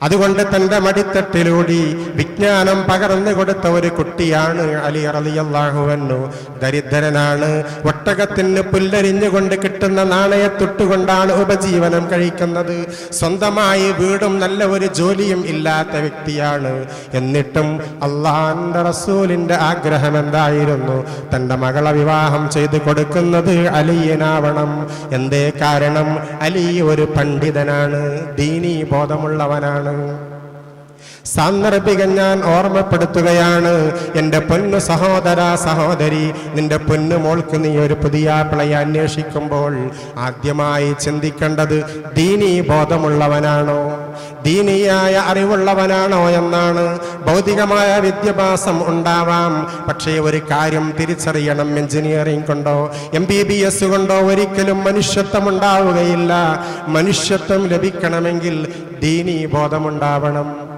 അതുകൊണ്ട് തന്റെ മടിത്തട്ടിലൂടെ വിജ്ഞാനം പകർന്നു കൊടുത്ത ഒരു കുട്ടിയാണ് അലി റളിയല്ലാഹു അൻഹു. ദരിദ്രനാണ്. ഒട്ടകത്തിന് പുല്ലരിഞ്ഞുകൊണ്ട് കിട്ടുന്ന നാണയത്തൊട്ടുകൊണ്ടാണ് ഉപജീവനം കഴിക്കുന്നത്. സ്വന്തമായി വീടും നല്ല ഒരു ജോലിയും ഇല്ലാത്ത വ്യക്തിയാണ്. എന്നിട്ടും അള്ളാഹുവിന്റെ റസൂലിന്റെ ആഗ്രഹം എന്തായിരുന്നു? തന്റെ മകളെ വിവാഹം ചെയ്തു കൊടുക്കുന്നത് അലിയനാവണം. എന്തേ കാരണം? അലി ഒരു പണ്ഡിതനാണ്, ദീനീ ബോധമുള്ളവനാണ്. സാന്ദർഭികം ഞാൻ ഓർമ്മപ്പെടുത്തുകയാണ്. എൻ്റെ പൊന്നു സഹോദര സഹോദരി, നിന്റെ പൊന്നു മോൾക്ക് നീ ഒരു പുതിയ ആപ്പിളയെ അന്വേഷിക്കുമ്പോൾ ആദ്യമായി ചിന്തിക്കേണ്ടത് ദീനീ ബോധമുള്ളവനാണോ, ദീനീയായ അറിവുള്ളവനാണോ എന്നാണ്. ഭൗതികമായ വിദ്യാഭ്യാസം ഉണ്ടാവാം, പക്ഷേ ഒരു കാര്യം തിരിച്ചറിയണം, എഞ്ചിനീയറിംഗ് കൊണ്ടോ MBBS കൊണ്ടോ ഒരിക്കലും മനുഷ്യത്വം ഉണ്ടാവുകയില്ല. മനുഷ്യത്വം ലഭിക്കണമെങ്കിൽ ദീനീ ബോധമുണ്ടാവണം.